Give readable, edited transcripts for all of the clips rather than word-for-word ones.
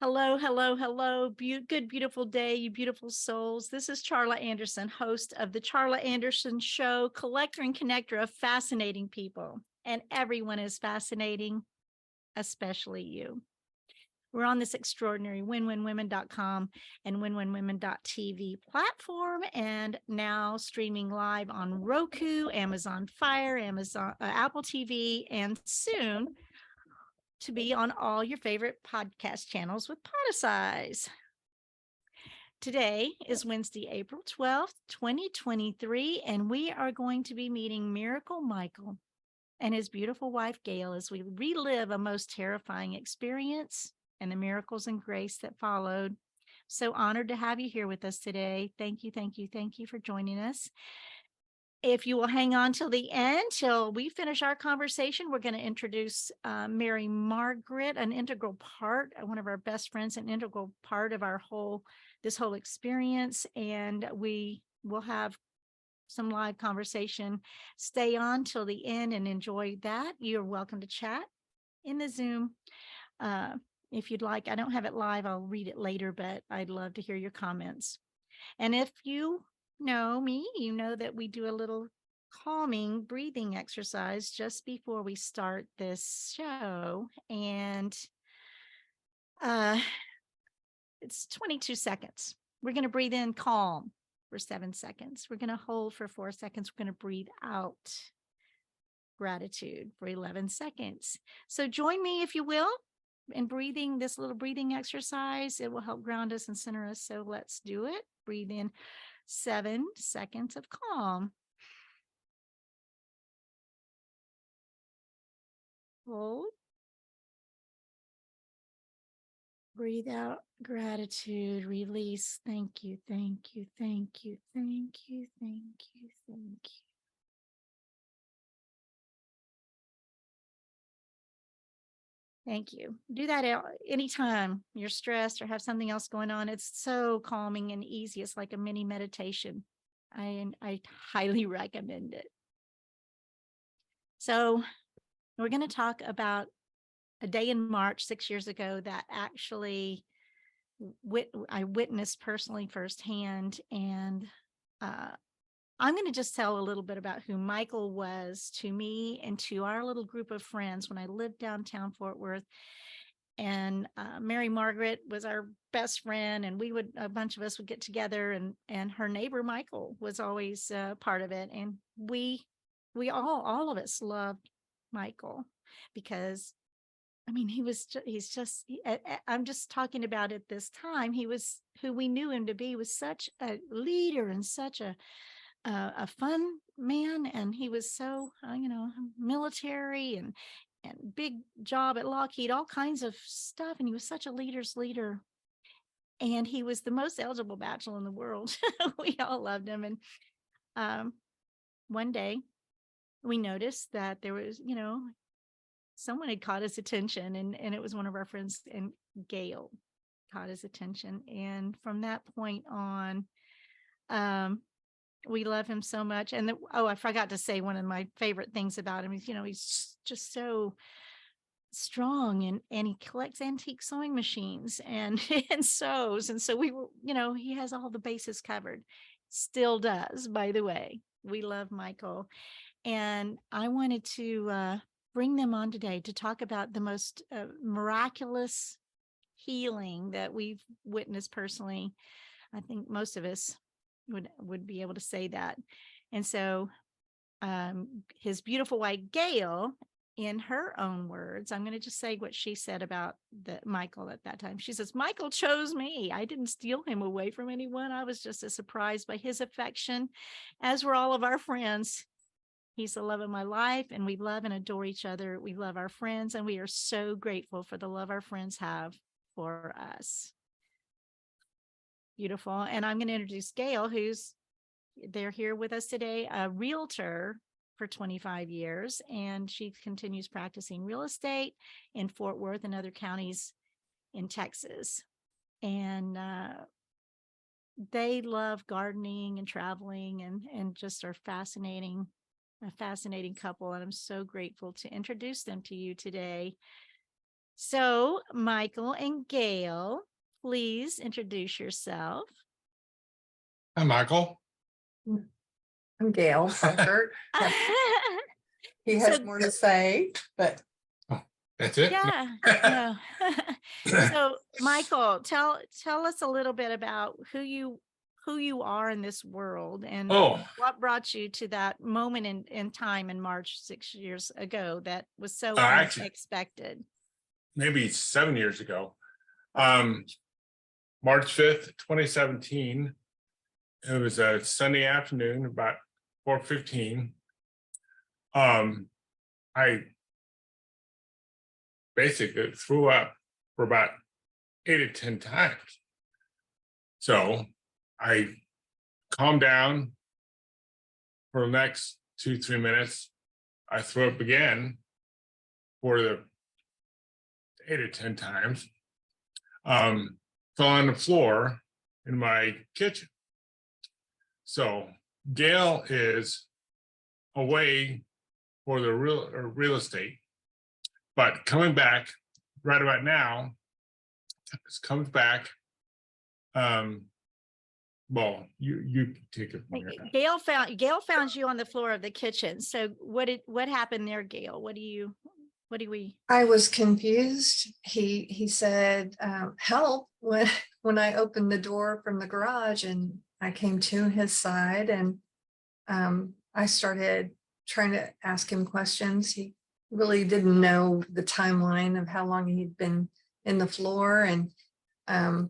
Hello, hello, hello. Good, beautiful day, you beautiful souls. This is Charla Anderson, host of the Charla Anderson Show, collector and connector of fascinating people. And everyone is fascinating, especially you. We're on this extraordinary winwinwomen.com and winwinwomen.tv platform, and now streaming live on Roku, Amazon Fire, Apple TV, and soon to be on all your favorite podcast channels with Podicize. Today is Wednesday, April 12th, 2023, and we are going to be meeting Miracle Michael and his beautiful wife, Gale, as we relive a most terrifying experience and the miracles and grace that followed. So honored to have you here with us today. Thank you, thank you, thank you for joining us. If you will hang on till the end, till we finish our conversation, we're going to introduce Mary Margaret, an integral part, one of our best friends, an integral part of this whole experience. And we will have some live conversation. Stay on till the end and enjoy that. You're welcome to chat in the Zoom. If you'd like, I don't have it live. I'll read it later, but I'd love to hear your comments. And if you know me, you know that we do a little calming breathing exercise just before we start this show. And it's 22 seconds. We're going to breathe in calm for 7 seconds. We're going to hold for 4 seconds. We're going to breathe out gratitude for 11 seconds. So join me, if you will, in breathing this little breathing exercise. It will help ground us and center us. So let's do it. Breathe in 7 seconds of calm. Hold. Breathe out gratitude, release. Thank you, thank you, thank you, thank you, thank you, thank you. Thank you. Do that anytime you're stressed or have something else going on. It's so calming and easy. It's like a mini meditation. I highly recommend it. So we're going to talk about a day in March 6 years ago that actually I witnessed personally firsthand. And I'm going to just tell a little bit about who Michael was to me and to our little group of friends when I lived downtown Fort Worth. And Mary Margaret was our best friend, and a bunch of us would get together, and her neighbor Michael was always part of it. And all of us loved Michael because, I mean, I'm just talking about at this time, he was who we knew him to be, was such a leader and such a fun man. And he was so, military and big job at Lockheed, all kinds of stuff. And he was such a leader's leader. And he was the most eligible bachelor in the world. We all loved him. And one day we noticed that there was, someone had caught his attention, and it was one of our friends, and Gale caught his attention. And from that point on, we love him so much. And I forgot to say, one of my favorite things about him is, he's just so strong, and he collects antique sewing machines and and sews. And so we were, he has all the bases covered. Still does, by the way. We love Michael. And I wanted to bring them on today to talk about the most miraculous healing that we've witnessed personally. I think most of us would be able to say that. And so his beautiful wife, Gale, in her own words, I'm going to just say what she said about Michael at that time. She says, "Michael chose me. I didn't steal him away from anyone. I was just as surprised by his affection, as were all of our friends. He's the love of my life, and we love and adore each other. We love our friends, and we are so grateful for the love our friends have for us." Beautiful. And I'm going to introduce Gale, they're here with us today, a realtor for 25 years, and she continues practicing real estate in Fort Worth and other counties in Texas. And they love gardening and traveling, and just are a fascinating couple. And I'm so grateful to introduce them to you today. So, Michael and Gale, please introduce yourself. Hi, Michael. I'm Gale. He has So- more to say, but That's it. Yeah. No. So, Michael, tell us a little bit about who you are in this world and Oh, what brought you to that moment in time in March 6 years ago that was so actually, unexpected. maybe 7 years ago. March 5th, 2017. It was a Sunday afternoon, about 4:15. I basically threw up for about 8 or 10 times. So I calmed down for the next 2-3 minutes. I threw up again for the 8 or 10 times. Fell on the floor in my kitchen. So Gale is away for the real estate, but coming back right about now, comes back. Well, you take it from here. Gale found you on the floor of the kitchen. So what happened there, Gale? What do we? I was confused. He said, help when I opened the door from the garage, and I came to his side, and I started trying to ask him questions. He really didn't know the timeline of how long he'd been in the floor, and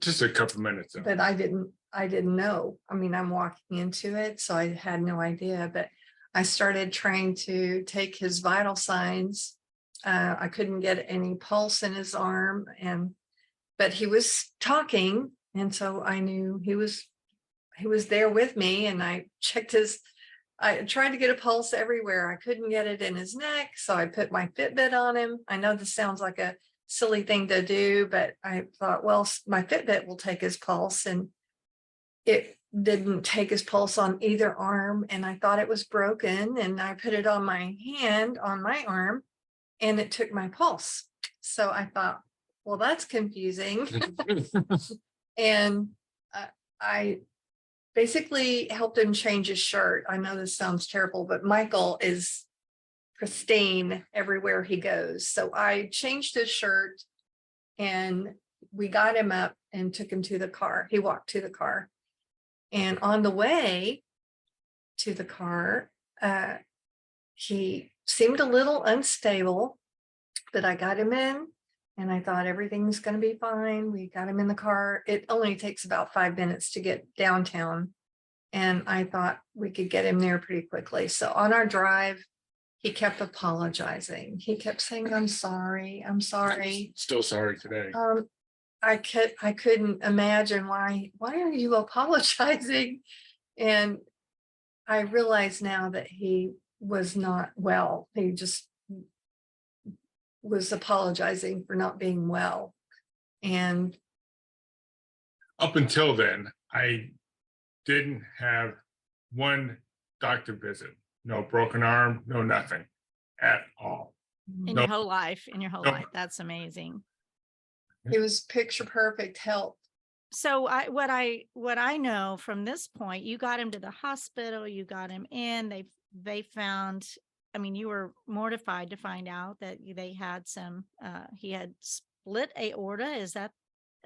Just a couple minutes. but I didn't know. I mean, I'm walking into it, so I had no idea, but I started trying to take his vital signs. I couldn't get any pulse in his arm, but he was talking, and so I knew he was there with me, and I tried to get a pulse everywhere. I couldn't get it in his neck, so I put my Fitbit on him. I know this sounds like a silly thing to do, but I thought, well, my Fitbit will take his pulse, and it didn't take his pulse on either arm, and I thought it was broken, and I put it on my hand on my arm, and it took my pulse. So I thought, well, that's confusing. And I basically helped him change his shirt. I know this sounds terrible, but Michael is pristine everywhere he goes. So I changed his shirt, and we got him up and took him to the car. He walked to the car. And on the way to the car, he seemed a little unstable, but I got him in, and I thought everything's going to be fine. We got him in the car. It only takes about 5 minutes to get downtown, and I thought we could get him there pretty quickly. So on our drive, he kept apologizing. He kept saying, I'm sorry. I'm sorry. Still sorry today. I couldn't imagine why are you apologizing? And I realize now that he was not well. He just was apologizing for not being well. And Up until then, I didn't have one doctor visit. No broken arm, no nothing at all. In your whole life, that's amazing. he was picture perfect health. So what I know from this point, you got him to the hospital, you got him in, they found, I mean, you were mortified to find out that they had he had split aorta. Is that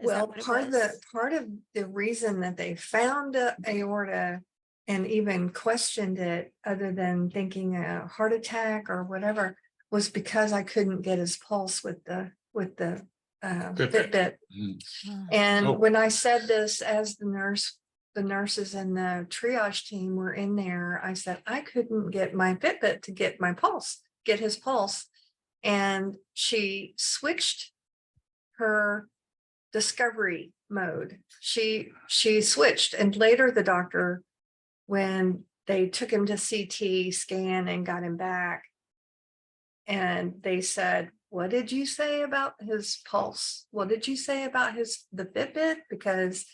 Well, what it part was? of the reason that they found aorta and even questioned it, other than thinking a heart attack or whatever, was because I couldn't get his pulse with the Fitbit. And when I said this, as the nurses and the triage team were in there, I said, I couldn't get my Fitbit to get his pulse. And she switched her discovery mode. She switched. And later the doctor, when they took him to CT scan and got him back, and they said, what did you say about his pulse? What did you say about the Fitbit? Because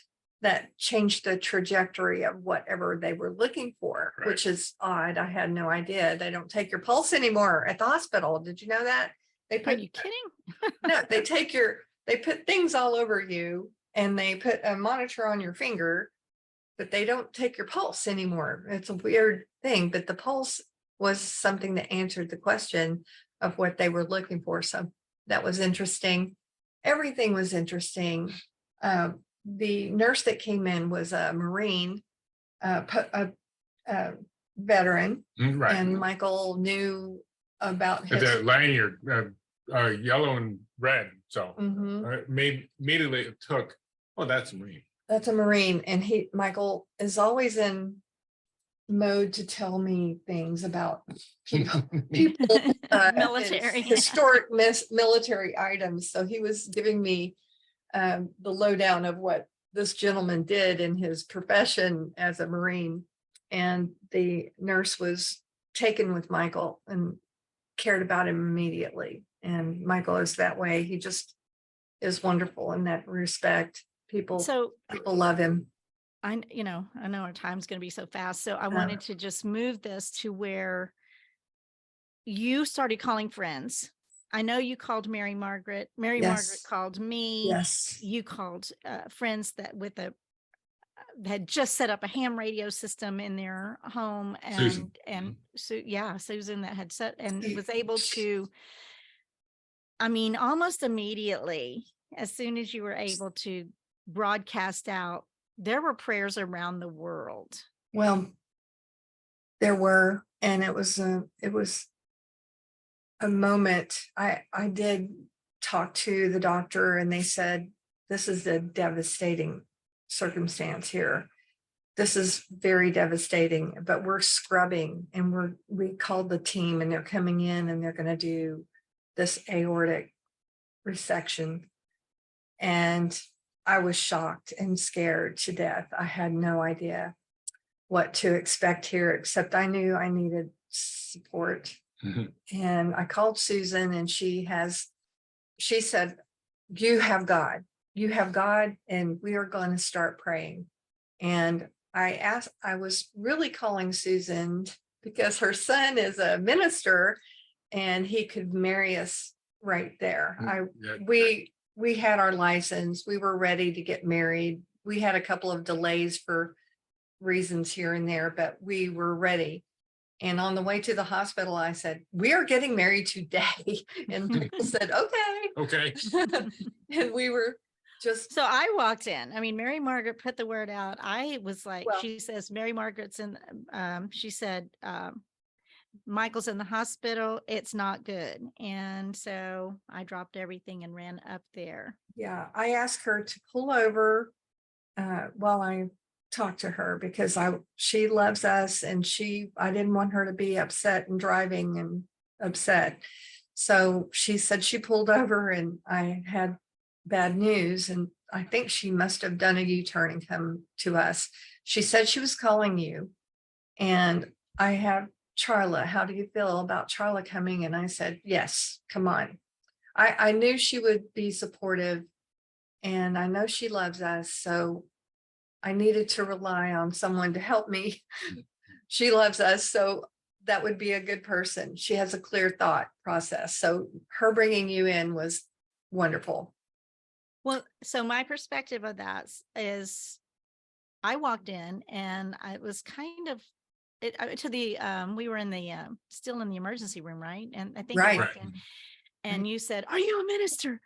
that changed the trajectory of whatever they were looking for, right. Which is odd. I had no idea. They don't take your pulse anymore at the hospital. Did you know that? They Are put, you kidding? no, they put things all over you and they put a monitor on your finger, but they don't take your pulse anymore. It's a weird thing, but the pulse was something that answered the question of what they were looking for. So that was interesting. Everything was interesting. The nurse that came in was a Marine, a veteran, Right. and Michael knew about It's his. a lanyard, yellow and red. So Mhm. immediately it took, oh, that's a Marine. That's a Marine, and Michael is always in mode to tell me things about people, and Military. historic military items. So he was giving me the lowdown of what this gentleman did in his profession as a Marine. And the nurse was taken with Michael and cared about him immediately. And Michael is that way. He just is wonderful in that respect. People love him. I know our time's going to be so fast. So I wanted to just move this to where you started calling friends. I know you called Mary Margaret. Mary Margaret called me. Yes. You called friends that had just set up a ham radio system in their home, Susan. Susan that had set and was able to, almost immediately, as soon as you were able to broadcast out, there were prayers around the world. Well, there were, and it was a moment. I did talk to the doctor, and they said, this is a devastating circumstance here. This is very devastating, but we're scrubbing, and we called the team, and they're coming in, and they're going to do this aortic resection. And I was shocked and scared to death. I had no idea what to expect here, except I knew I needed support. And I called Susan, and she said, you have God, and we are going to start praying. And I was really calling Susan because her son is a minister and he could marry us right there. We had our license. We were ready to get married. We had a couple of delays for reasons here and there, but we were ready. And on the way to the hospital, I said, we are getting married today. And people said, okay. And we were just. So I walked in. Mary Margaret put the word out. I was like, she says, Mary Margaret's in, she said, Michael's in the hospital. It's not good. And so I dropped everything and ran up there. Yeah. I asked her to pull over while I talked to her, because she loves us, and I didn't want her to be upset and driving and upset. So she said she pulled over, and I had bad news. And I think she must have done a U-turn and come to us. She said she was calling you, and I have Charla. How do you feel about Charla coming? And I said, yes, come on. I knew she would be supportive, and I know she loves us. So I needed to rely on someone to help me. She loves us. So that would be a good person. She has a clear thought process. So her bringing you in was wonderful. Well, so my perspective of that is I walked in, and I was kind of we were in the still in the emergency room, right? And I think I walked in, and you said, "Are you a minister?"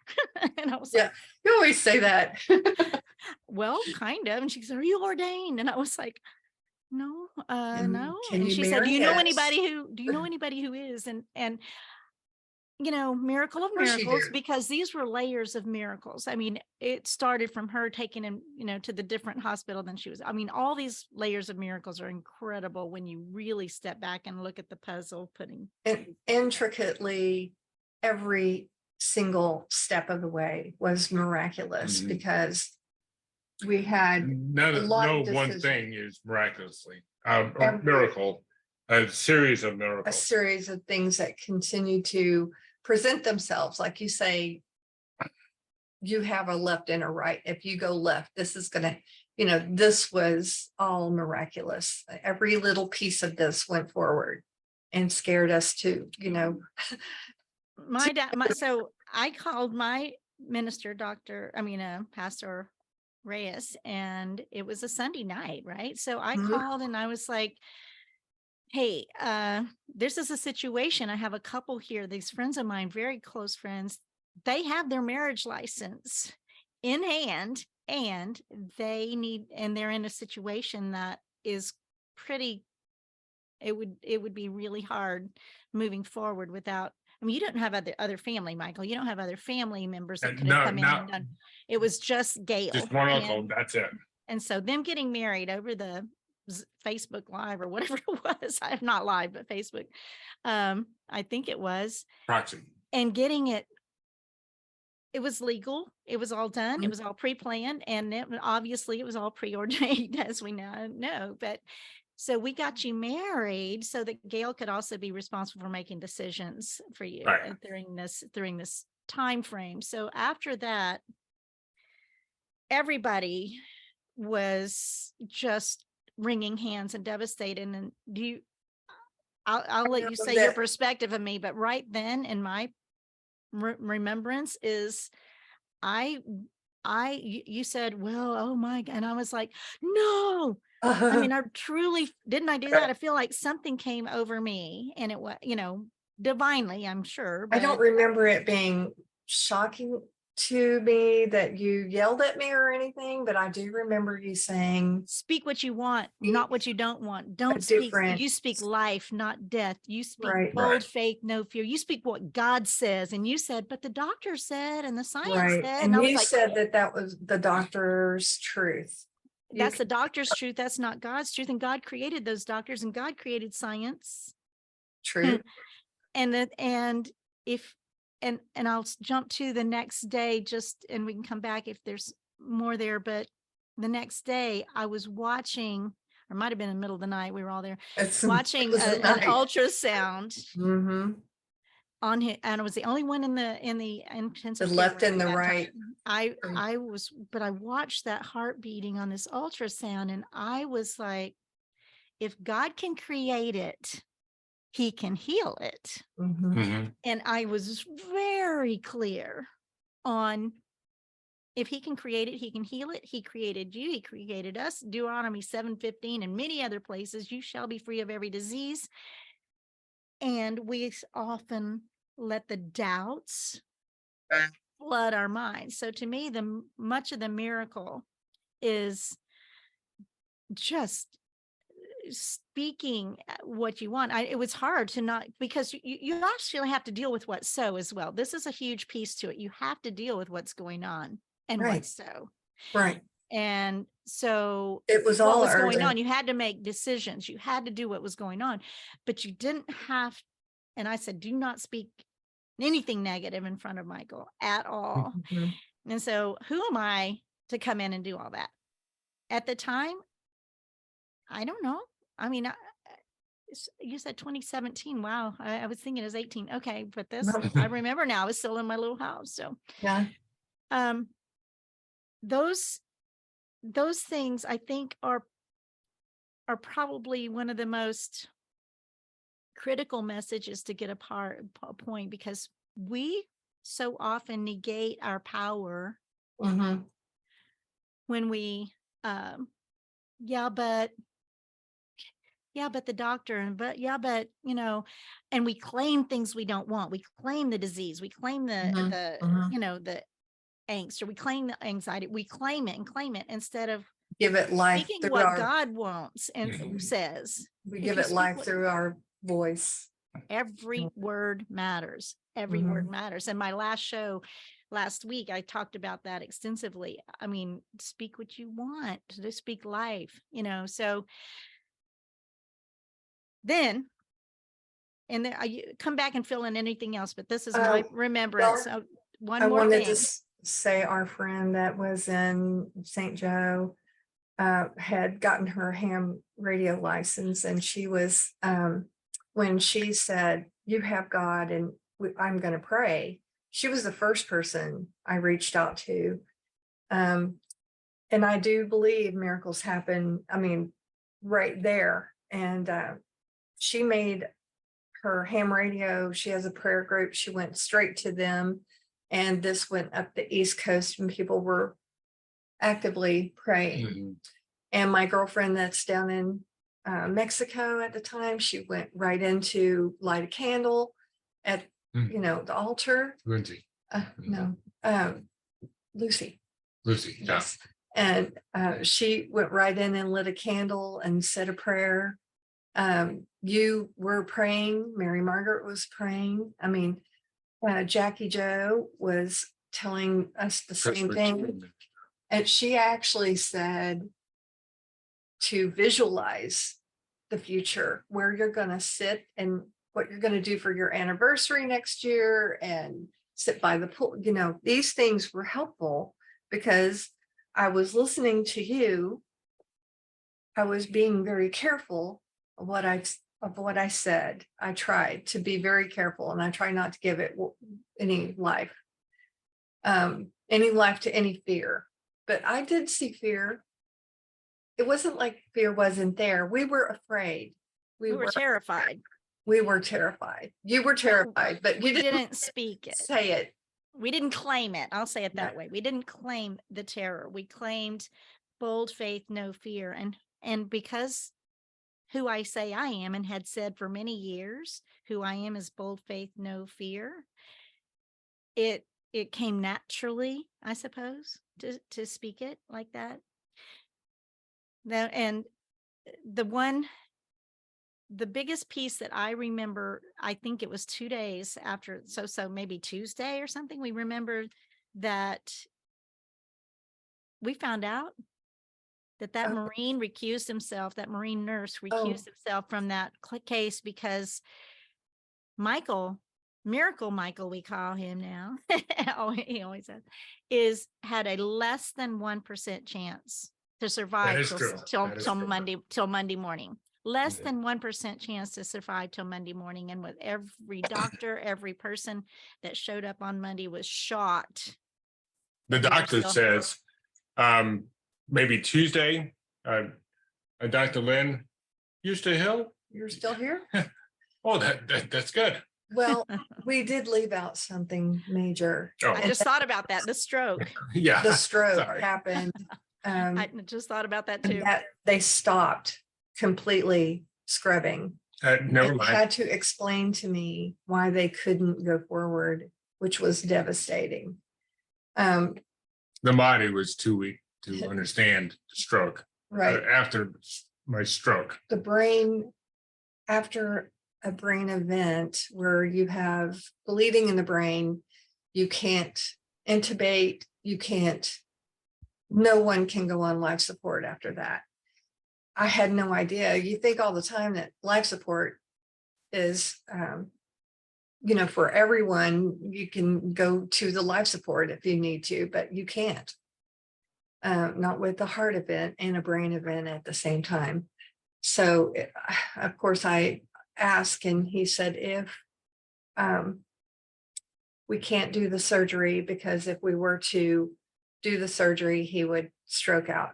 And I was like, you always say that. Well, kind of. And she said, "Are you ordained?" And I was like, no, no. And she said, do you know anybody who is? And miracle of miracles, because these were layers of miracles. It started from her taking him, to the different hospital than she was. All these layers of miracles are incredible when you really step back and look at the puzzle putting. And intricately, every single step of the way was miraculous, because we had one thing is miraculously miracle, a series of miracles, a series of things that continue to present themselves. Like you say, you have a left and a right. If you go left, this is going to, this was all miraculous. Every little piece of this went forward and scared us to, my dad, so I called my minister, Pastor Reyes, and it was a Sunday night, right? So I Mhm. called and I was like, hey, this is a situation. I have a couple here, these friends of mine, very close friends. They have their marriage license in hand, and they're in a situation that is pretty, it would be really hard moving forward without, you don't have other family, Michael. You don't have other family members that And could have no, come in not and done. It was just Gale. just one uncle. That's it. And so them getting married over the Facebook Live or whatever it was, I'm not live, but Facebook, I think it was, Proxy. and getting it was legal. It was all done. It Mhm. was all pre-planned, and obviously it was all preordained, as we now know. But so we got you married so that Gail could also be responsible for making decisions for you Right. during this time frame. So after that, everybody was just wringing hands and devastated. And I'll let you remember say your that. perspective of me, but right then in my remembrance is you said, well, oh my God. And I was like, no, I mean, I truly, didn't I do that? I feel like something came over me, and it was, divinely, I'm sure, I don't but remember it being shocking to me that you yelled at me or anything, but I do remember you saying speak what you want, not what you don't want. Don't speak. different, You speak life, not death. You speak right, bold Right. faith, no fear. You speak what God says. And you said, but the doctor said, and the science right. said, And I was you like, said that was the doctor's truth. You that's the doctor's truth. That's not God's truth. And God created those doctors, and God created science. truth. And if, and I'll jump to the next day, and we can come back if there's more there. But the next day I was watching, or might have been in the middle of the night, we were all there It watching was a an night. ultrasound Mm-hmm. on him, and I was the only one in the The intensive care left ward and at the that right. time. But I watched that heart beating on this ultrasound, and I was like, if God can create it, he can heal it. Mm-hmm. Mhm. And I was very clear on, if he can create it, he can heal it. He created you. He created us. Deuteronomy 7:15 and many other places, you shall be free of every disease. And we often let the doubts flood our minds. So to me, much of the miracle is just speaking what you want. It was hard to not, because you actually have to deal with what's so as well. This is a huge piece to it. You have to deal with what's going on and Right. what's so. Right. And so It was what all was going urgent. on, you had to make decisions. You had to do what was going on, but you didn't have. And I said, do not speak anything negative in front of Michael at all. Mhm. And so who am I to come in and do all that? At the time, I don't know. I mean, you said 2017. Wow. I was thinking it was 18. Okay. But this, I remember now, I was still in my little house. So, Yeah. those things I think are probably one of the most critical messages to get a point, because we so often negate our power Mm-hmm. when we, yeah, but the doctor, and but and we claim things we don't want. We claim the disease. We claim Mm-hmm. the angst, or we claim the anxiety. We claim it instead of Give it life speaking through what our. God wants and Mhm. says. We If give you it speak life what- through our voice. Every word matters. Every Mhm. word matters. And my last show last week, I talked about that extensively. I mean, speak what you want, to speak life, so then, and then I come back and fill in anything else, but this is my remembrance. well, So one I more wanted thing. to say our friend that was in St. Joe had gotten her ham radio license, and she was when she said, "You have God, and I'm going to pray." She was the first person I reached out to, and I do believe miracles happen. I mean, right there, and she made her ham radio. She has a prayer group. She went straight to them. And this went up the East Coast and people were actively praying. Mhm. And my girlfriend that's down in Mexico at the time, she went right into light a candle at, the altar. Lindsay, No, Lucy. Lucy, yeah. Yes. And she went right in and lit a candle and said a prayer. You were praying. Mary Margaret was praying. I mean, Jackie Joe was telling us the same thing. And she actually said to visualize the future, where you're going to sit and what you're going to do for your anniversary next year and sit by the pool. These things were helpful because I was listening to you. I was being very careful of what I said. I tried to be very careful, and I try not to give it any life to any fear. But I did see fear. It wasn't like fear wasn't there. We were afraid. We were terrified. We were terrified. You were terrified, but we didn't speak it. Say it. We didn't claim it. I'll say it that way. We didn't claim the terror. We claimed bold faith, no fear. And because who I say I am and had said for many years, who I am is bold faith, no fear. It came naturally, I suppose, to speak it like that. And the biggest piece that I remember, I think it was 2 days after, so maybe Tuesday or something, we remembered that we found out that Marine recused himself, that Marine nurse recused himself from that case because Michael, Miracle Michael, we call him now, he always says, had a less than 1% chance to survive till Monday morning. Less than 1% chance to survive till Monday morning. And with every doctor, every person that showed up on Monday was shot. The doctor says maybe Tuesday, Dr. Lynn, you're still here? Oh, that's good. Well, we did leave out something major. I just thought about that. The stroke. Yeah. The stroke happened. I just thought about that too. They stopped completely scrubbing. Never mind. Had to explain to me why they couldn't go forward, which was devastating. The body was too weak to understand the stroke. Right. After my stroke. The brain, after a brain event where you have bleeding in the brain, you can't intubate, no one can go on life support after that. I had no idea. You think all the time that life support is, for everyone, you can go to the life support if you need to, but you can't. Not with a heart event and a brain event at the same time. So, of course, I asked, and he said, if we can't do the surgery, because if we were to do the surgery, he would stroke out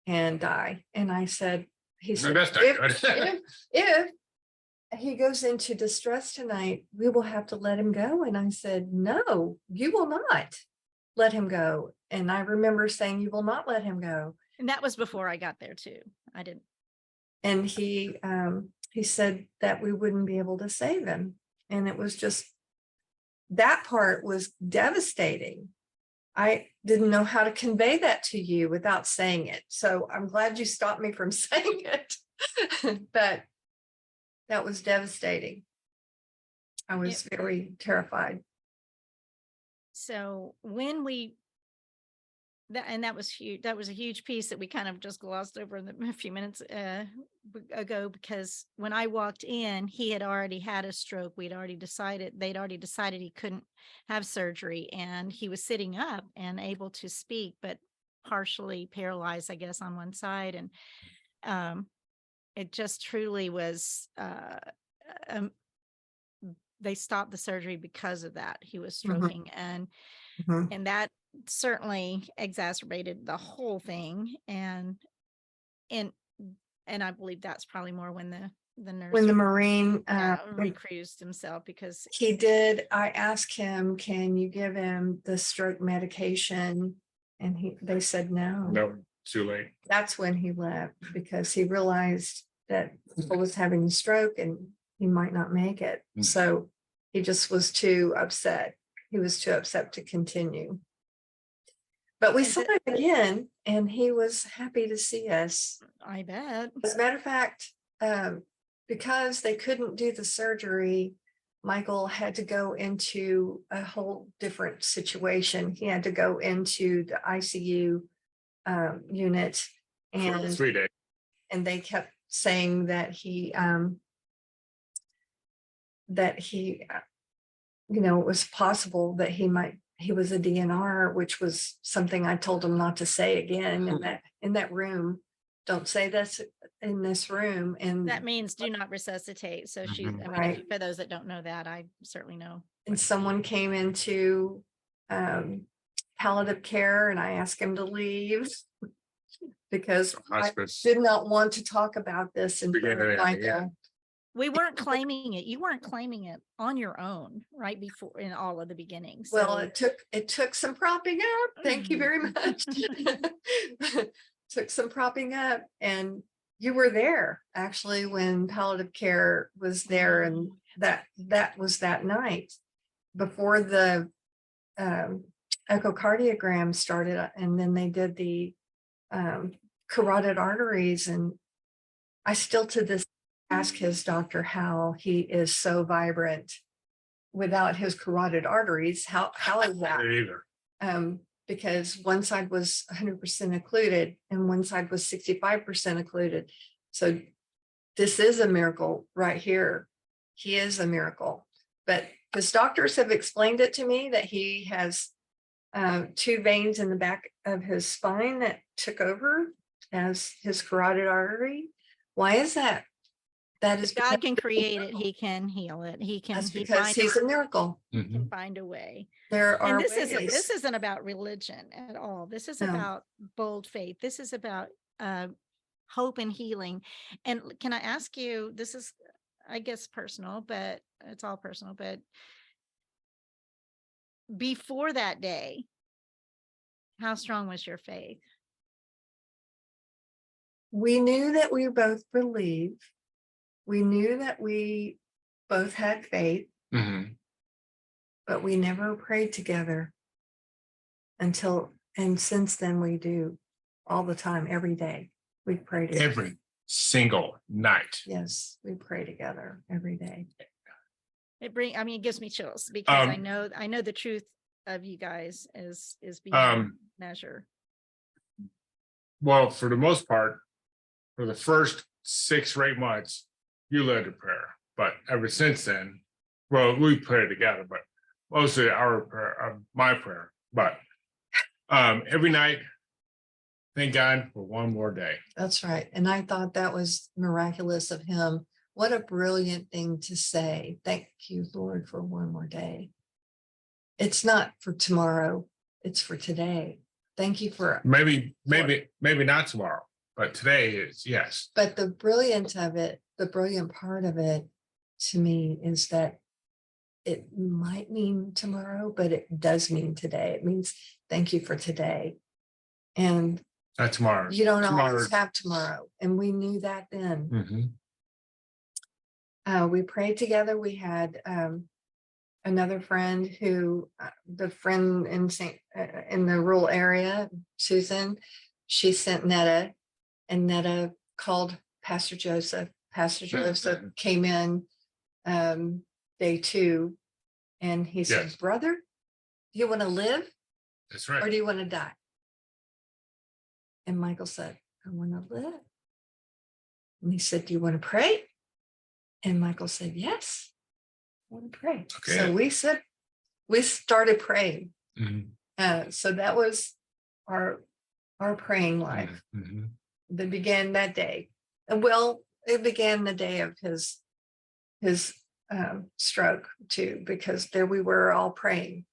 and die. And I said, if he goes into distress tonight, we will have to let him go. And I said, no, you will not let him go. And I remember saying, you will not let him go. And that was before I got there too. I didn't. And he said that we wouldn't be able to save him. And it was just, that part was devastating. I didn't know how to convey that to you without saying it. So I'm glad you stopped me from saying it. But that was devastating. I was very terrified. So when that was huge. That was a huge piece that we kind of just glossed over a few minutes ago, because when I walked in, he had already had a stroke. They'd already decided he couldn't have surgery, and he was sitting up and able to speak, but partially paralyzed, I guess, on one side. And it just truly was, they stopped the surgery because of that. He was stroking, and that certainly exacerbated the whole thing. And I believe that's probably more when the nurse when the Marine, recused himself because he did, I asked him, can you give him the stroke medication? And they said no. No, too late. That's when he left, because he realized that he was having a stroke and he might not make it. Mhm. So he just was too upset. He was too upset to continue. But we And saw him again, and he was happy to see us. I bet. As a matter of fact, because they couldn't do the surgery, Michael had to go into a whole different situation. He had to go into the ICU unit, For and 3 days. they kept saying that he it was possible that he was a DNR, which was something I told him not to say again in that room. Don't say this in this room. And That means do not resuscitate. So she, Mhm. I mean, Right. for those that don't know that, I certainly know. and someone came into palliative care, and I asked him to leave because I Hospice. did not want to talk about this in front of Beginning and the Michael. We weren't claiming it. You weren't claiming it on your own, right? Before in all of the beginning. Well, So it took some propping up. Thank you very much. Took some propping up, and you were there actually when palliative care was there, and that was that night before the echocardiogram started, and then they did the carotid arteries, and I still to this ask his doctor how he is so vibrant without his carotid arteries. How is that? Either. Because one side was 100% occluded and one side was 65% occluded. So this is a miracle right here. He is a miracle. But his doctors have explained it to me that he has 2 veins in the back of his spine that took over as his carotid artery. Why is that? That is if God can create it, he can heal it. that's because he's a miracle. he can Mhm. find a way. There And are this ways. isn't about religion at all. This is No. about bold faith. This is about hope and healing. And can I ask you, this is, I guess, personal, but it's all personal, but before that day, how strong was your faith? We knew that we both believe. We knew that we both had faith, Mhm. but we never prayed together and since then we do all the time, every day. We pray together. Every single night. Yes, we pray together every day. It gives me chills because I know the truth of you guys is beyond measure. Well, for the most part, for the first 6 or 8 months, you led the prayer. But ever since then, well, we prayed together, but mostly our prayer, my prayer. But every night, thank God for one more day. That's right. And I thought that was miraculous of him. What a brilliant thing to say. Thank you, Lord, for one more day. It's not for tomorrow. It's for today. Thank you for Maybe not tomorrow, but today is, yes. But the brilliance of it, the brilliant part of it to me is that it might mean tomorrow, but it does mean today. It means thank you for today. And Not tomorrow. you don't Tomorrow. always have tomorrow. And we knew that then. Mhm. We prayed together. We had another friend who, the friend in the rural area, Susan, she sent Netta, and Netta called Pastor Joseph. Pastor Joseph came in day 2, and he said, Yes. brother, do you want to live That's or right. do you want to die? And Michael said, I want to live. And he said, do you want to pray? And Michael said, yes, I want to pray. Okay. So we started praying. Mhm. So that was our praying life Mhm. that began that day. And well, it began the day of his stroke too, because there we were all praying.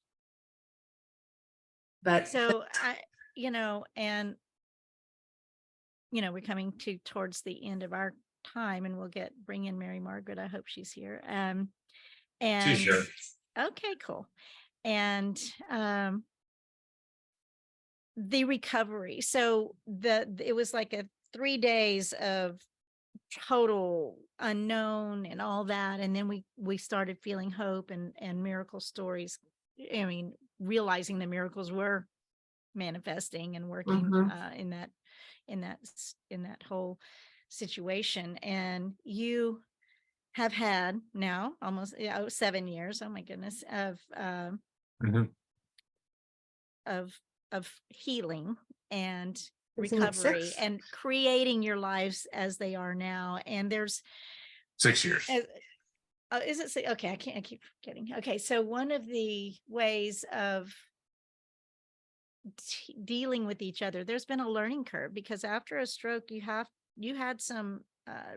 But So we're coming towards the end of our time, and we'll bring in Mary Margaret. I hope she's here. She's And here. okay, cool. And the recovery. So it was like 3 days of total unknown and all that, and then we started feeling hope and miracle stories. I mean, realizing the miracles were manifesting and working Mhm. in that whole situation. And you have had now almost 7 years, oh my goodness, Mhm. of healing and Isn't it recovery 6? and creating your lives as they are now. And there's 6 years. is it okay? I keep forgetting. Okay, so one of the ways of dealing with each other, there's been a learning curve, because after a stroke you had some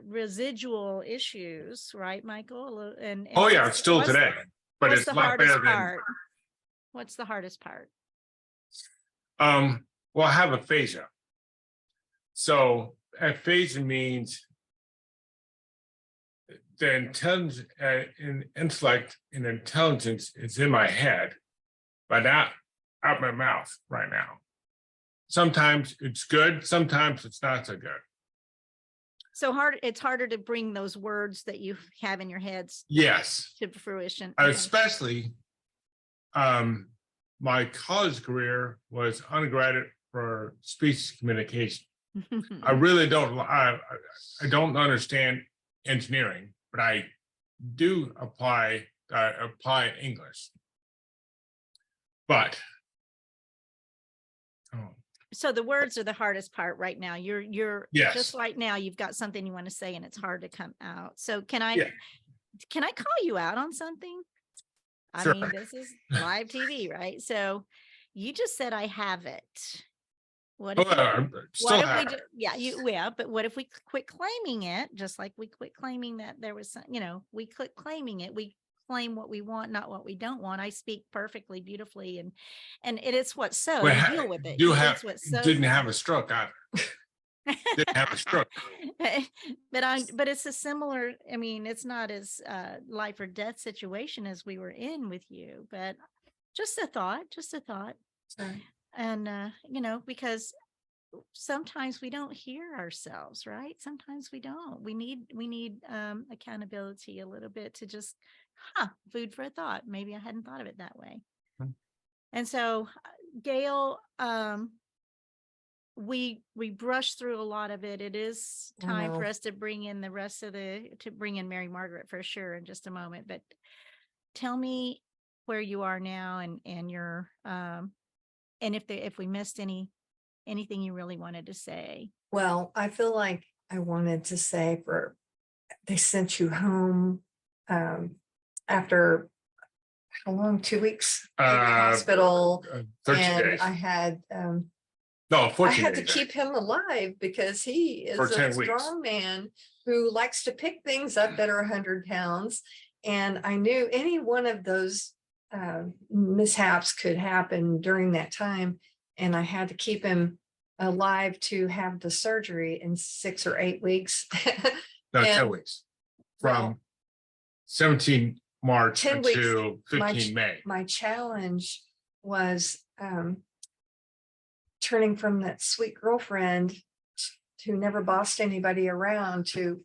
residual issues, right, Michael? And Oh yeah, still today, but what's it's the a lot hardest better than. part? What's the hardest part? Well, I have aphasia. So aphasia means the intellect and intelligence is in my head, but not out my mouth right now. Sometimes it's good, sometimes it's not so good. So it's harder to bring those words that you have in your heads Yes, to fruition. Okay. especially my college career was undergraduate for speech communication. I really don't. I don't understand engineering, but I do apply English. But so the words are the hardest part right now. You're yes, just right now. You've got something you want to say, and it's hard to come out. So can I call you out on something? I sure. mean, this is live TV, right? So you just said I have it. What if but what if we quit claiming it, just like we quit claiming that there was some, we quit claiming it. We claim what we want, not what we don't want. I speak perfectly, beautifully, and it is what's so. You deal with it. Didn't have a stroke either. Didn't have a stroke. But it's a similar, I mean, it's not as life or death situation as we were in with you, but just a thought. Sorry. And because sometimes we don't hear ourselves, right? Sometimes we don't. We need accountability a little bit to just food for a thought. Maybe I hadn't thought of it that way. And so Gale, we brushed through a lot of it. It is time for us to bring in Mary Margaret for sure in just a moment. But tell me where you are now and your and if we missed anything you really wanted to say. Well, I feel like I wanted to say they sent you home after how long? 2 weeks in the hospital. 13 and days. I had 14 I had to days. keep him alive because he is For 10 a weeks. strong man who likes to pick things up that are 100 pounds. And I knew any one of those mishaps could happen during that time. And I had to keep him alive to have the surgery in 6 or 8 weeks. No, 10 weeks. From 17 March 10 weeks. until 15 May. My challenge was turning from that sweet girlfriend who never bossed anybody around to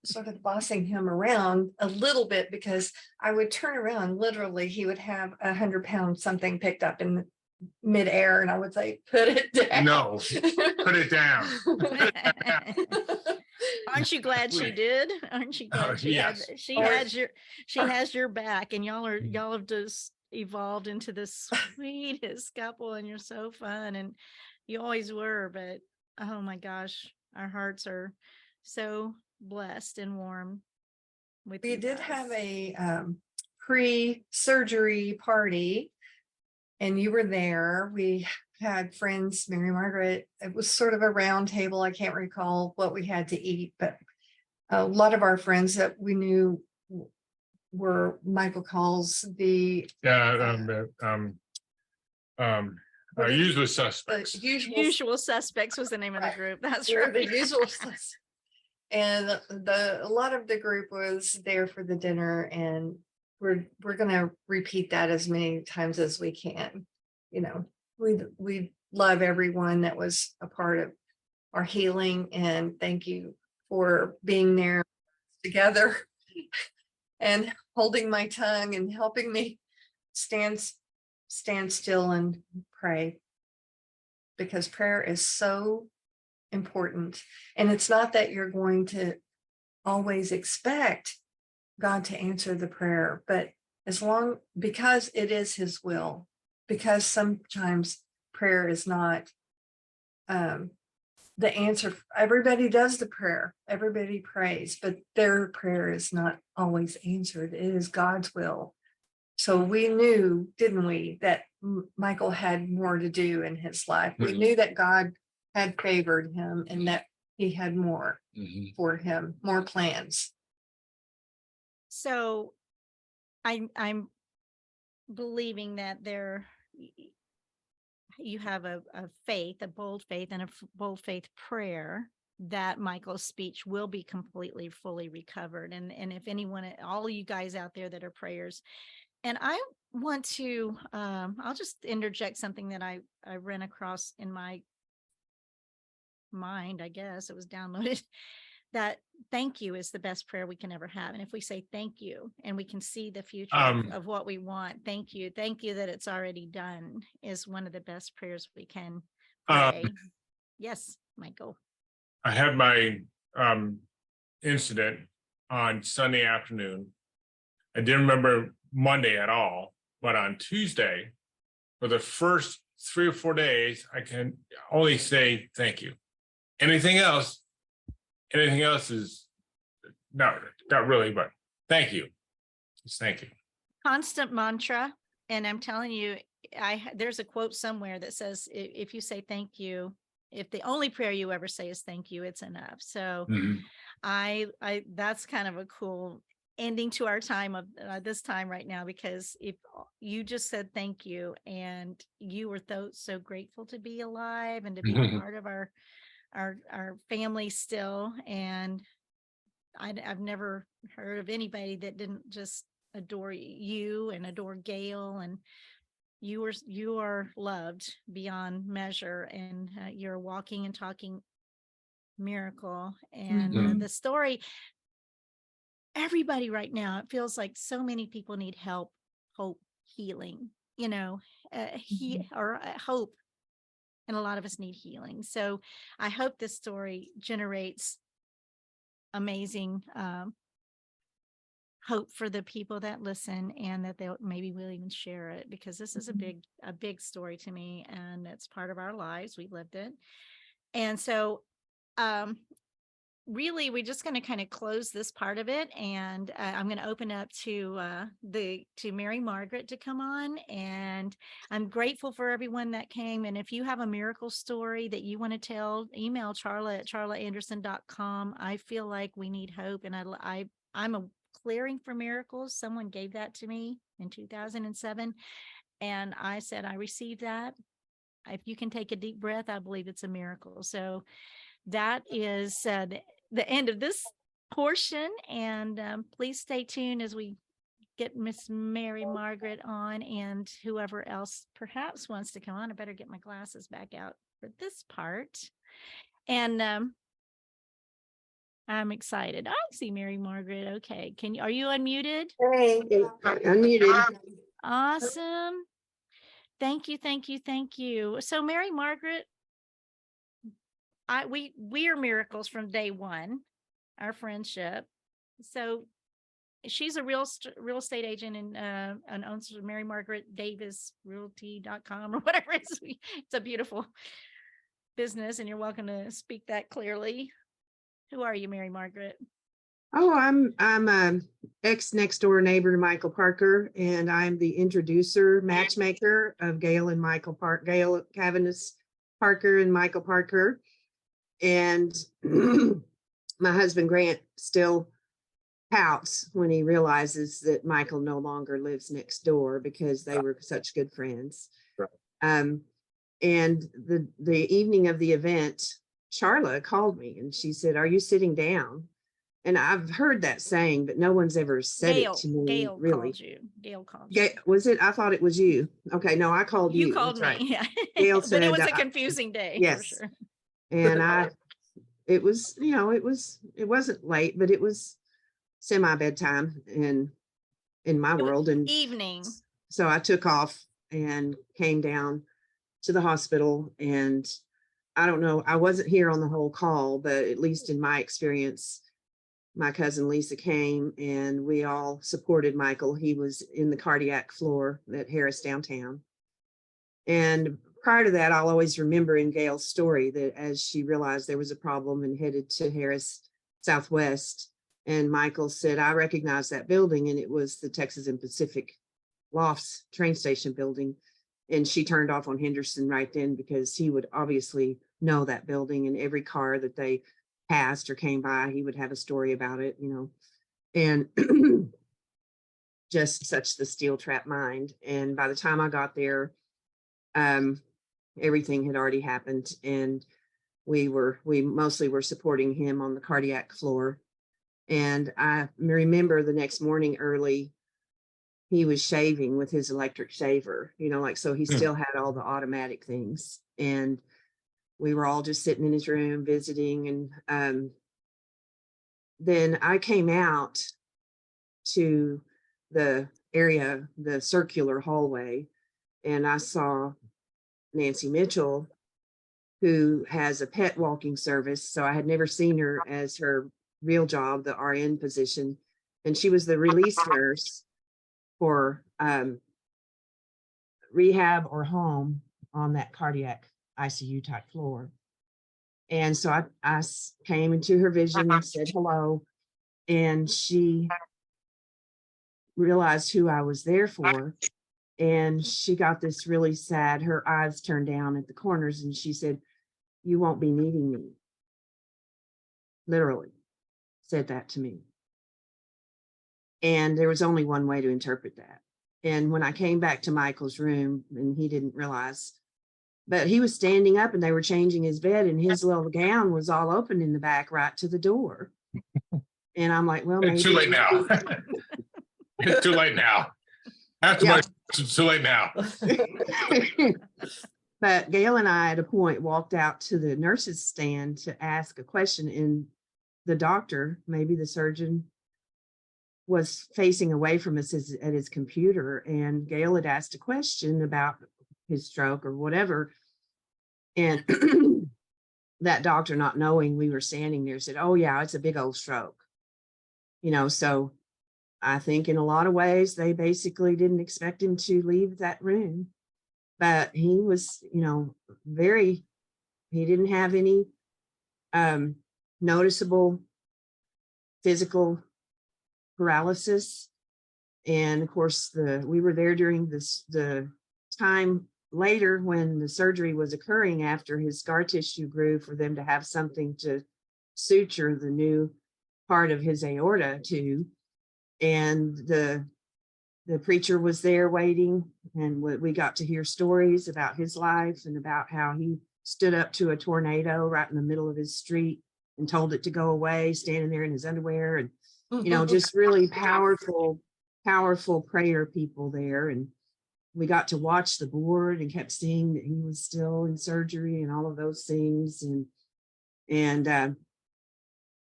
sort of bossing him around a little bit, because I would turn around, literally he would have 100-pound something picked up in midair, and I would say, put it down. No, put it down. Aren't you glad she did? Aren't you glad she has your back, and y'all have just evolved into the sweetest couple, and you're so fun, and you always were. But oh my gosh, our hearts are so blessed and warm with you. We did have a pre-surgery party, and you were there. We had friends, Mary Margaret. It was sort of a round table. I can't recall what we had to eat, but a lot of our friends that we knew were Michael calls the usual suspects. Usual Suspects was the name of the group. That's right. The usual suspects. And a lot of the group was there for the dinner, and we're gonna repeat that as many times as we can. You know, we love everyone that was a part of our healing, and thank you for being there together and holding my tongue and helping me stand still and pray, because prayer is so important. And it's not that you're going to always expect God to answer the prayer, but because it is his will, because sometimes prayer is not the answer. Everybody does the prayer, everybody prays, but their prayer is not always answered. It is God's will. So we knew, didn't we, that Michael had more to do in his life. We knew that God had favored him and that he had more for him, more plans. So I'm believing that you have a faith, a bold faith, and a bold faith prayer that Michael's speech will be completely, fully recovered. And if anyone, all you guys out there that are prayers, and I want to, I'll just interject something that I ran across in my mind, I guess it was downloaded, that thank you is the best prayer we can ever have. And if we say thank you and we can see the future of what we want, thank you that it's already done, is one of the best prayers we can pray. Yes, Michael. I had my incident on Sunday afternoon. I didn't remember Monday at all, but on Tuesday, for the first 3 or 4 days, I can only say thank you. Anything else is not really, but thank you. Just thank you. Constant mantra. And I'm telling you, there's a quote somewhere that says, if you say thank you, if the only prayer you ever say is thank you, it's enough. So I that's kind of a cool ending to our time of this time right now, because if you just said thank you and you were so grateful to be alive and to be a part of our family still. And I've never heard of anybody that didn't just adore you and adore Gale, and you are loved beyond measure, and you're a walking and talking miracle. And the story, everybody right now, it feels like so many people need help, hope, healing, hope. And a lot of us need healing. So I hope this story generates amazing hope for the people that listen, and that they'll maybe will even share it, because this is a big story to me, and it's part of our lives. We lived it. And so really, we're just going to kind of close this part of it, and I'm going to open up to Mary Margaret to come on. And I'm grateful for everyone that came. And if you have a miracle story that you want to tell, email Charla at charlaanderson.com. I feel like we need hope, and I'm a clearing for miracles. Someone gave that to me in 2007, and I said I received that. If you can take a deep breath, I believe it's a miracle. So that is the end of this portion, and please stay tuned as we get Miss Mary Margaret on, and whoever else perhaps wants to come on. I better get my glasses back out for this part. And I'm excited. I see Mary Margaret. Okay, are you unmuted? Hey, unmuted. Awesome. Thank you. So Mary Margaret, we are miracles from day one, our friendship. So she's a real estate agent and owns Mary Margaret Davis Realty.com or whatever it is. It's a beautiful business, and you're welcome to speak that clearly. Who are you, Mary Margaret? Oh, I'm a next door neighbor to Michael Parker, and I'm the introducer, matchmaker of Gale Cavendish Parker and Michael Parker. And my husband Grant still pouts when he realizes that Michael no longer lives next door, because they were such good friends. Right. And the evening of the event, Charla called me and she said, "Are you sitting down?" And I've heard that saying, but no one's ever said it Gail, to me, Gail really. called you. Gail called you. Was it? I thought it was you. Okay, no, I called you. You called That's me. right. Yeah. Gail But it said, was a confusing day for yes. sure. And it was, it wasn't late, but it was semi bedtime in my It was world. And evening. so I took off and came down to the hospital. And I don't know, I wasn't here on the whole call, but at least in my experience, my cousin Lisa came and we all supported Michael. He was in the cardiac floor at Harris downtown. And prior to that, I'll always remember in Gale's story that as she realized there was a problem and headed to Harris Southwest, and Michael said, "I recognize that building," and it was the Texas and Pacific Lofts train station building. And she turned off on Henderson right then because he would obviously know that building, and every car that they passed or came by, he would have a story about it, and just such the steel trap mind. And by the time I got there, everything had already happened, and we mostly were supporting him on the cardiac floor. And I remember the next morning early, he was shaving with his electric shaver, so he still had all the automatic things. And we were all just sitting in his room visiting. And then I came out to the area, the circular hallway, and I saw Nancy Mitchell, who has a pet walking service. So I had never seen her as her real job, the RN position. And she was the release nurse for rehab or home on that cardiac ICU type floor. And so I came into her vision and said hello, and she realized who I was there for. And she got this really sad, her eyes turned down at the corners, and she said, "You won't be needing me." Literally said that to me. And there was only one way to interpret that. And when I came back to Michael's room, and he didn't realize, but he was standing up and they were changing his bed, and his little gown was all open in the back right to the door. And I'm like, well, maybe It's too late now. It's too late now. After Yeah. it's too late now. But Gale and I at a point walked out to the nurse's stand to ask a question, and the doctor, maybe the surgeon, was facing away from us at his computer, and Gale had asked a question about his stroke or whatever. And that doctor, not knowing we were standing there, said, "Oh yeah, it's a big old stroke." So I think in a lot of ways, they basically didn't expect him to leave that room. But he was, he didn't have any noticeable physical paralysis. And of course, we were there during the time later when the surgery was occurring after his scar tissue grew, for them to have something to suture the new part of his aorta to. And the preacher was there waiting, and we got to hear stories about his life and about how he stood up to a tornado right in the middle of his street and told it to go away, standing there in his underwear. And just really powerful prayer people there. And we got to watch the board and kept seeing that he was still in surgery and all of those things.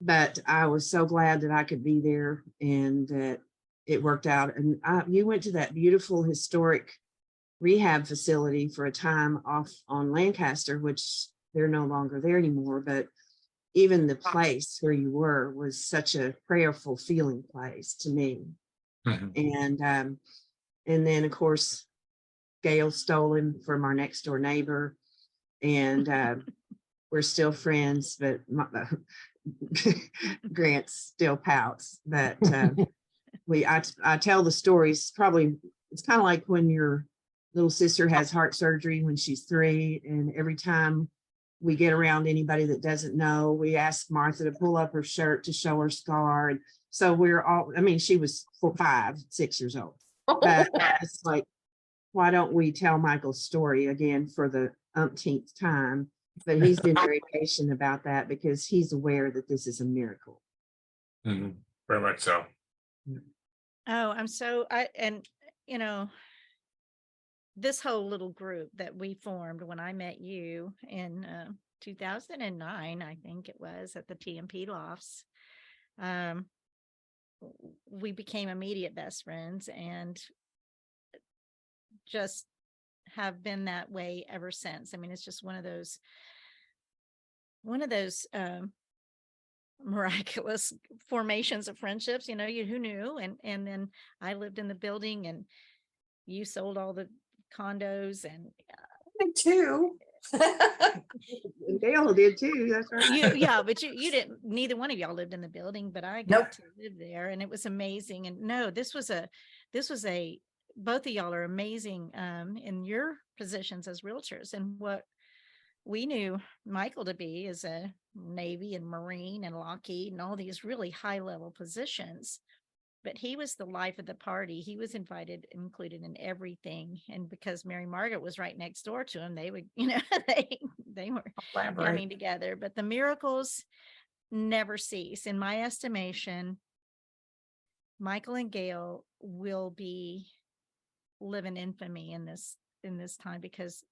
But I was so glad that I could be there and that it worked out. And you went to that beautiful historic rehab facility for a time off on Lancaster, which they're no longer there anymore. But even the place where you were was such a prayerful feeling place to me. Mm-hmm. And then of course, Gale stole him from our next door neighbor, and we're still friends, but Grant still pouts. But I tell the stories. Probably it's kind of like when your little sister has heart surgery when she's 3, and every time we get around anybody that doesn't know, we ask Martha to pull up her shirt to show her scar. And so we're all, she was 5, 6 years old. But it's like, why don't we tell Michael's story again for the umpteenth time But he's been very patient about that because he's aware that this is a miracle. Mhm. Very much so. Oh, and you know, this whole little group that we formed when I met you in 2009, I think it was, at the TMP lofts. We became immediate best friends and just have been that way ever since. I mean, it's just one of those miraculous formations of friendships, who knew? And then I lived in the building and you sold all the condos and Me too. And Gale did too. That's right. but you didn't, neither one of y'all lived in the building, but I got Nope. to live there and it was amazing. And no, this was both of y'all are amazing in your positions as realtors. And what we knew Michael to be is a Navy and Marine and Lockheed and all these really high level positions. But he was the life of the party. He was invited, included in everything. And because Mary Margaret was right next door to him, they would, they were coming together. But the miracles never cease. In my estimation, Michael and Gale will be living infamy in this time, because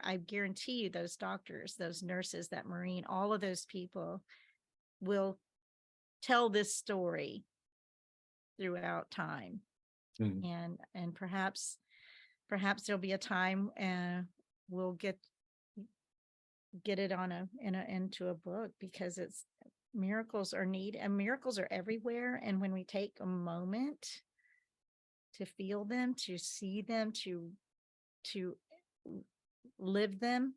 I guarantee you those doctors, those nurses, that Marine, all of those people will tell this story throughout time. Mhm. And perhaps there'll be a time we'll get it into a book, because it's miracles are needed and miracles are everywhere. And when we take a moment to feel them, to see them, to live them,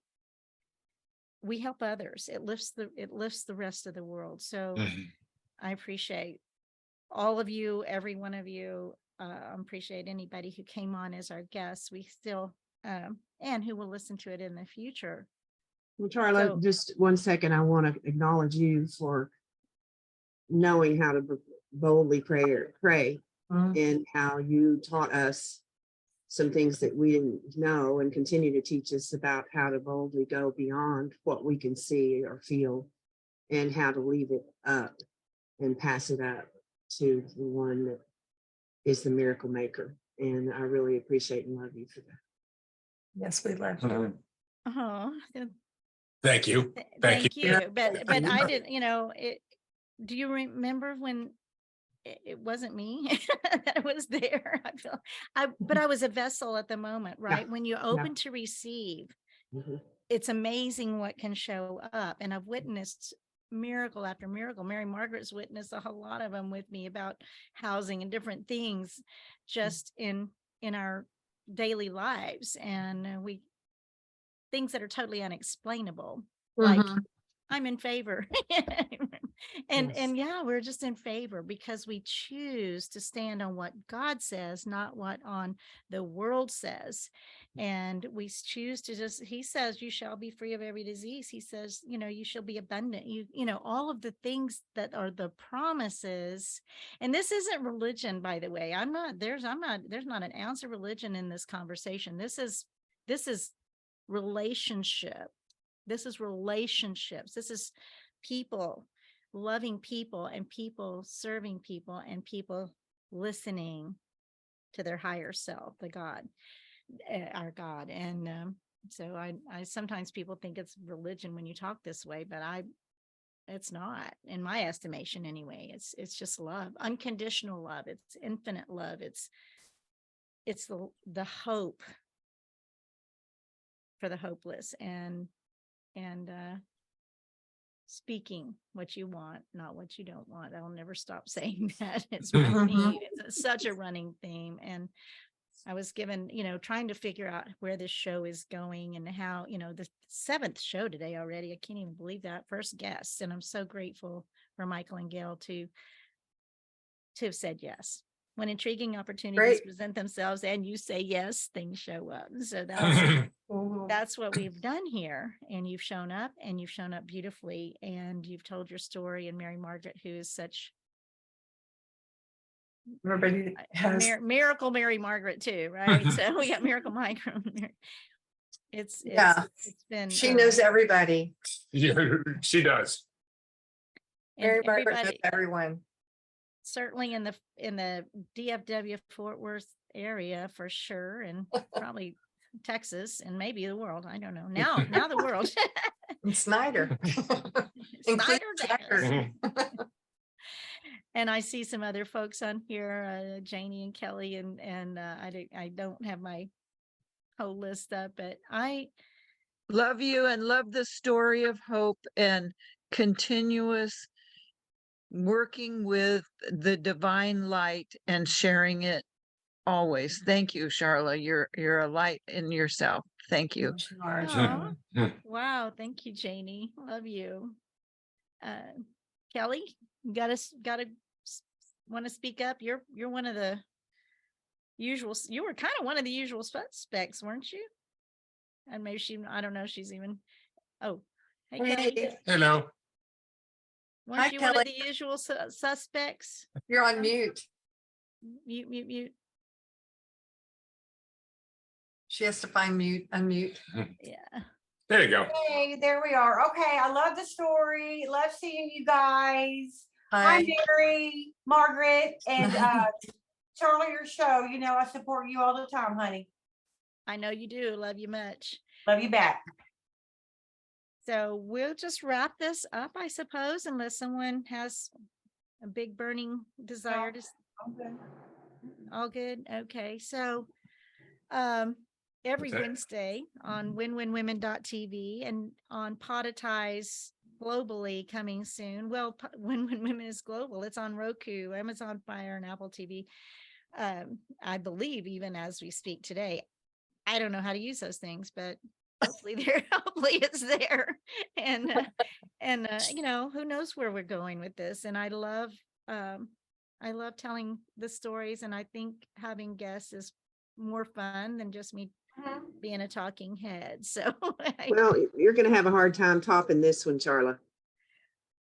we help others. It lifts the rest of the world. So Mhm. I appreciate all of you, every one of you. Appreciate anybody who came on as our guests. We still, and who will listen to it in the future. Well, Charla, So- just 1 second. I want to acknowledge you for knowing how to boldly pray, Mhm. and how you taught us some things that we didn't know, and continue to teach us about how to boldly go beyond what we can see or feel, and how to leave it up and pass it up to the one that is the miracle maker. And I really appreciate and love you for that. Yes, we love you. Mhm. Oh, Thank you. Thank you. you. But I didn't, do you remember when it wasn't me that was there? But I was a vessel at the moment, right? When you open to receive, Mhm. it's amazing what can show up. And I've witnessed miracle after miracle. Mary Margaret's witnessed a whole lot of them with me about housing and different things just in our daily lives. And things that are totally unexplainable, like Mhm. I'm in favor. And yeah, we're just in favor because we choose to stand on what God says, not what on the world says. And we choose to he says, you shall be free of every disease. He says, you shall be abundant. All of the things that are the promises. And this isn't religion, by the way. There's not an ounce of religion in this conversation. This is relationship. This is relationships. This is people loving people, and people serving people, and people listening to their higher self, the God, our God. And so I sometimes people think it's religion when you talk this way, but it's not, in my estimation anyway. It's just love, unconditional love. It's infinite love. It's the hope for the hopeless, and speaking what you want, not what you don't want. I'll never stop saying that. It's my theme. It's such a running theme. And I was given, trying to figure out where this show is going, and how, the 7th show today already. I can't even believe that. First guest. And I'm so grateful for Michael and Gale to have said yes. When intriguing opportunities present themselves and you say yes, things show up. So that's what we've done here. And you've shown up, and you've shown up beautifully, and you've told your story. And Mary Margaret, who is such Everybody has miracle Mary Margaret too, right? So we got Miracle Mike. Yeah. it's been. She knows everybody. Yeah, she does. and Mary Margaret knows everybody, everyone. certainly in the DFW Fort Worth area for sure, and probably Texas and maybe the world. I don't know. Now the world. And Snyder. Including Snyder Snyder. Mhm. And I see some other folks on here, Janie and Kelly, and I don't have my whole list up, but I Love you and love the story of hope and continuous working with the divine light and sharing it always. Thank you, Charla. You're a light in yourself. Thank you. Aw. Wow, thank you, Janie. Love you. Kelly, you want to speak up? You're one of the usual. You were kind of one of the usual suspects, weren't you? And maybe I don't know. She's even. Oh, hey, Kelly. Hey, Hello. Weren't Hi, you one of Kelly. the usual suspects? you're on mute. Mute. She has to find mute, unmute. Yeah. There you go. Hey, there we are. Okay, I love the story. Love seeing you guys. Hi, Hi. Mary, Margaret, and Charlie, your show. You know I support you all the time, honey. I know you do. Love you much. Love you back. So we'll just wrap this up, I suppose, unless someone has a big burning desire to. I'm good. All good. Okay. So every What's that? Wednesday on winwinwomen.tv and on Podetize globally coming soon. Well, Win Win Women is global. It's on Roku, Amazon Fire, and Apple TV. I believe even as we speak today. I don't know how to use those things, but hopefully it's there. And you know, who knows where we're going with this. And I love telling the stories, and I think having guests is more fun than just me being a talking head. So Well, you're going to have a hard time topping this one, Charla.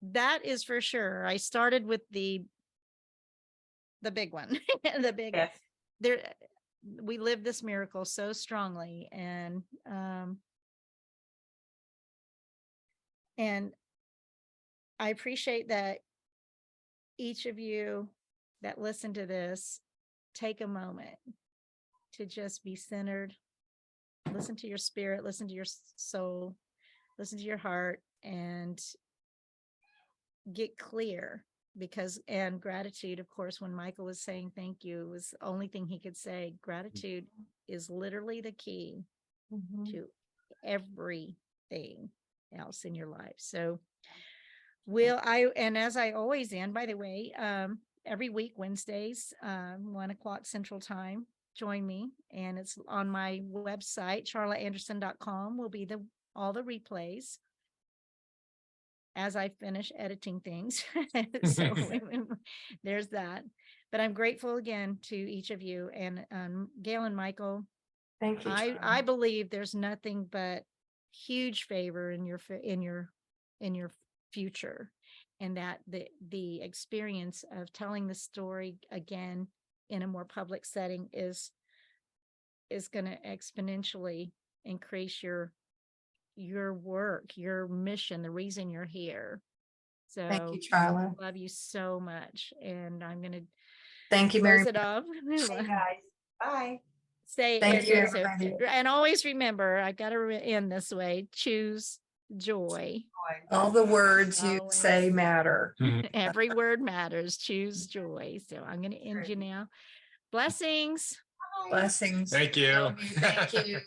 that is for sure. I started with the big one, the big Yes. there. We live this miracle so strongly, and I appreciate that each of you that listen to this take a moment to just be centered, listen to your spirit, listen to your soul, listen to your heart, and get clear. And gratitude, of course, when Michael was saying thank you, it was the only thing he could say. Gratitude is literally the key to everything else in your life. So and as I always end, by the way, every week, Wednesdays, 1:00 Central Time, join me. And it's on my website, charlaanderson.com will be all the replays as I finish editing things. So there's that. But I'm grateful again to each of you, and Gale and Michael. Thank you. I believe there's nothing but huge favor in your future, and that the experience of telling the story again in a more public setting is going to exponentially increase your work, your mission, the reason you're here. So Thank you, Charla. love you so much, and I'm going to Thank you, Mary. close it off. Hey guys. Bye. Thank you, everybody. And always remember, I got to end this way: choose joy. All the words you Always. say matter. Every word matters. Choose joy. So I'm going to end you now. Blessings. Blessings. Thank you. Love you. Thank you.